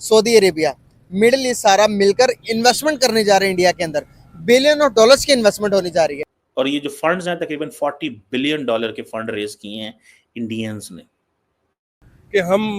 Saudi Arabia, middle east सारा मिलकर investment करने जा रहे हैं इंडिया के अंदर। बिलियन ऑफ डॉलर्स की इन्वेस्टमेंट होने जा रही है। और ये जो फंड्स हैं तकरीबन $40 बिलियन के फंड रेज किए हैं इंडियंस ने। कि हम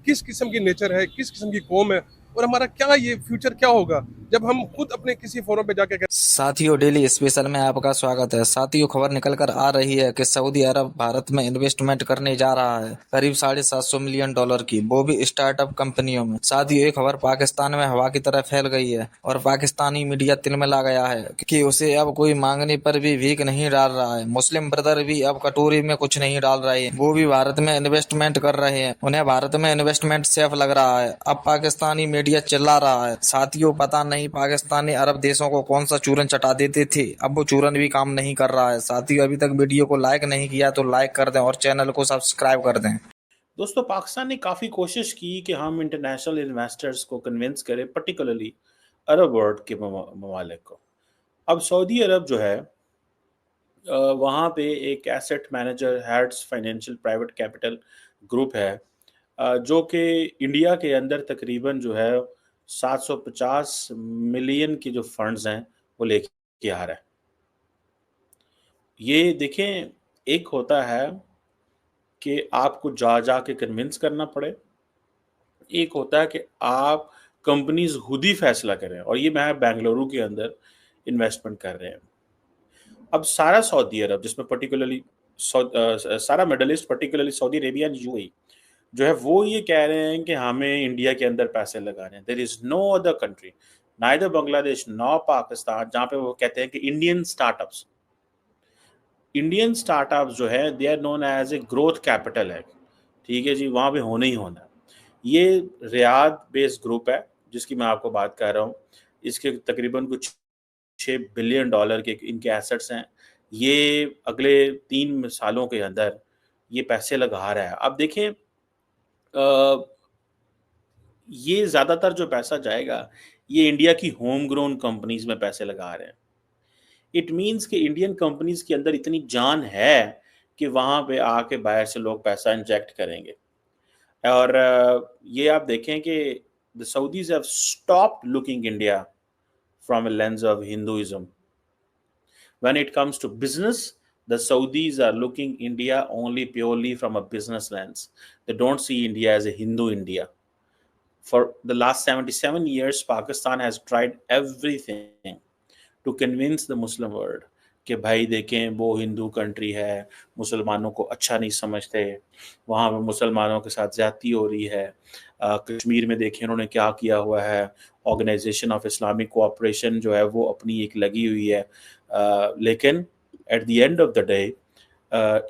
किस किस्म की नेचर है, किस किस्म की कौम है, और हमारा क्या ये फ्यूचर क्या होगा जब हम खुद अपने किसी फोरम पे जाके साथियों, डेली स्पेशल में आपका स्वागत है। साथियों, खबर निकल कर आ रही है कि सऊदी अरब भारत में इन्वेस्टमेंट करने जा रहा है करीब $750 मिलियन की, वो भी स्टार्टअप कंपनियों में। साथियों, ये खबर पाकिस्तान में हवा की तरह फैल गई है और पाकिस्तानी मीडिया तिलमिला गया है कि उसे अब कोई मांगने पर भी भीख नहीं डाल रहा है। मुस्लिम ब्रदर भी अब कटोरी में कुछ नहीं डाल रहे हैं, वो भी भारत में इन्वेस्टमेंट कर रहे हैं। उन्हें भारत में इन्वेस्टमेंट सेफ लग रहा है। अब पाकिस्तानी मीडिया चिल्ला रहा है। साथियों, पता नहीं पाकिस्तान ने अरब देशों को कौन सा चूरन चटा देते थे, अब वो चूरन भी काम नहीं कर रहा है। साथियों, अभी तक वीडियो को लाइक नहीं किया तो लाइक कर दें और चैनल को सब्सक्राइब कर दें। दोस्तों, पाकिस्तान ने काफ़ी कोशिश की कि हम इंटरनेशनल इन्वेस्टर्स को कन्विंस करें, पर्टिकुलरली अरब वर्ल्ड के ममालिक को। अब सऊदी अरब जो है वहाँ पे एक asset manager heads financial private capital group है जो कि इंडिया के अंदर तकरीबन जो है 750 मिलियन के जो फंड्स हैं वो लेके आ रहा है। ये देखें, एक होता है कि आपको जा के कन्विंस करना पड़े, एक होता है कि आप कंपनीज खुद ही फैसला करें, और ये मैं बेंगलुरु के अंदर इन्वेस्टमेंट कर रहे हैं। अब सारा सऊदी अरब, जिसमें पर्टिकुलरली सारा middle east, particularly Saudi Arabia and UAE जो है, वो ये कह रहे हैं कि हमें इंडिया के अंदर पैसे लगाने हैं। There is no other country, neither Bangladesh no Pakistan, जहाँ पे वो कहते हैं कि इंडियन स्टार्टअप्स जो है they are known as a growth capital है। ठीक है जी, वहाँ पे होना ही होना है। ये रियाद बेस्ड ग्रुप है जिसकी मैं आपको बात कर रहा हूँ। इसके तकरीबन कुछ $6 बिलियन के इनके एसेट्स हैं। ये अगले 3 सालों के अंदर ये पैसे लगा रहा है। अब देखें, ये ज़्यादातर जो पैसा जाएगा ये इंडिया की होम ग्रोन कंपनीज में पैसे लगा रहे हैं। इट मीन्स कि इंडियन कंपनीज के अंदर इतनी जान है कि वहाँ पे आके बाहर से लोग पैसा इंजेक्ट करेंगे। और ये आप देखें कि the Saudis have stopped looking India from a lens of Hinduism. When it comes to business, the Saudis are looking India only purely from a business lens. They don't see India as a Hindu India. For the last 77 years, Pakistan has tried everything to convince the Muslim world कि भाई देखें, वो Hindu country है, मुसलमानों को अच्छा नहीं समझते, वहाँ पे मुसलमानों के साथ ज़्यादती हो रही है। कश्मीर में देखें उन्होंने क्या किया हुआ है। ऑर्गेनाइजेशन ऑफ इस्लामिक कोऑपरेशन जो है वो अपनी एक लगी हुई है। लेकिन at the end of the day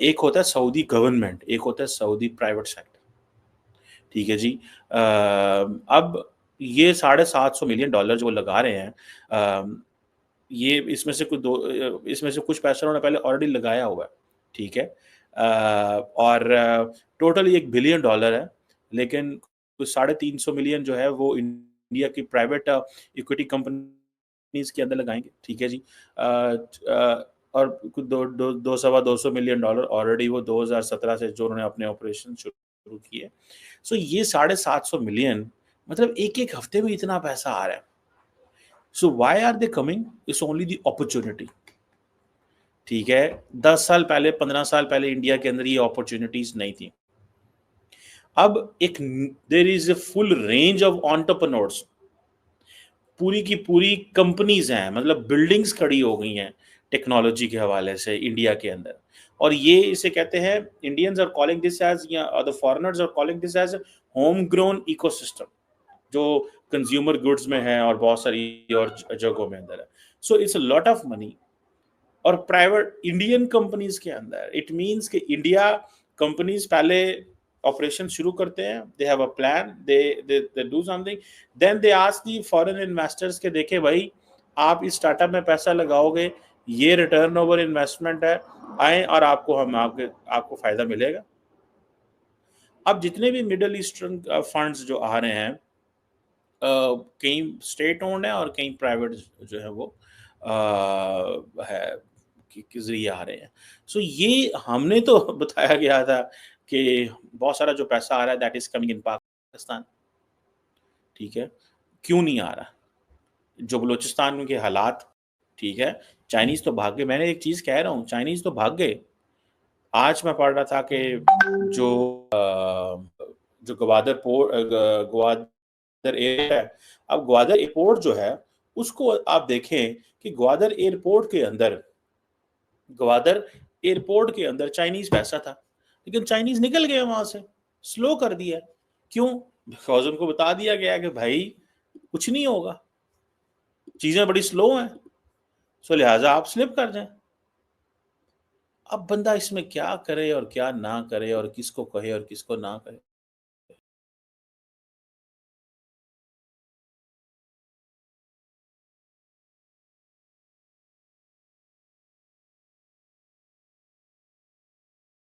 एक होता है सऊदी गवर्नमेंट, एक होता है सऊदी प्राइवेट सेक्टर। ठीक है जी। अब ये $750 मिलियन जो वो लगा रहे हैं, ये इसमें से कुछ पैसा उन्होंने पहले ऑलरेडी लगाया हुआ है। ठीक है। और टोटल $1 बिलियन है, लेकिन कुछ 350 मिलियन जो है वो इंडिया की प्राइवेट इक्विटी कंपनीज के अंदर लगाएंगे। ठीक है जी। और कुछ दो सवा $200 मिलियन ऑलरेडी वो 2017 से जो उन्होंने अपने ऑपरेशन शुरू किए। सो ये 750 मिलियन मतलब एक हफ्ते में इतना पैसा आ रहा है। So why are they coming? It's only the opportunity. ठीक है, 10 साल पहले, 15 साल पहले इंडिया के अंदर ये अपॉर्चुनिटीज नहीं थी। अब एक there is a full range of entrepreneurs, पूरी की पूरी कंपनीज हैं, मतलब बिल्डिंग्स खड़ी हो गई हैं टेक्नोलॉजी के हवाले से इंडिया के अंदर। और ये इसे कहते हैं, Indians are calling this as, yeah the foreigners are calling this as home grown ecosystem, जो कंज्यूमर गुड्स में है और बहुत सारी और जगहों में अंदर है। So it's a lot of money. और प्राइवेट इंडियन कंपनीज के अंदर इट मींस कि इंडिया कंपनीज पहले ऑपरेशन शुरू करते हैं, they have a plan, they do something, then they ask the foreign investors के देखे भाई आप इस स्टार्टअप में पैसा लगाओगे, ये रिटर्न ओवर इन्वेस्टमेंट है, आए और आपको फायदा मिलेगा। अब जितने भी मिडल ईस्टर्न फंड्स जो आ रहे हैं, कई स्टेट ओन्ड है और कई प्राइवेट जो है वो है कि जरिए आ रहे हैं। सो ये हमने तो बताया गया था कि बहुत सारा जो पैसा आ रहा है that is coming in Pakistan. ठीक है, क्यों नहीं आ रहा? जो बलूचिस्तान के हालात, ठीक है, चाइनीज तो भाग गए। मैंने एक चीज कह रहा हूँ, चाइनीज तो भाग गए। आज मैं पढ़ रहा था कि जो जो ग्वादर एयर है, अब ग्वादर एयरपोर्ट जो है उसको आप देखें कि ग्वादर एयरपोर्ट के अंदर चाइनीज पैसा था, लेकिन चाइनीज निकल गए वहां से, स्लो कर दिया। क्यों? बिकॉज उनको बता दिया गया कि भाई कुछ नहीं होगा, चीजें बड़ी स्लो हैं, सो लिहाजा आप स्लिप कर जाएं। अब बंदा इसमें क्या करे और क्या ना करे, और किसको कहे और किसको ना कहे।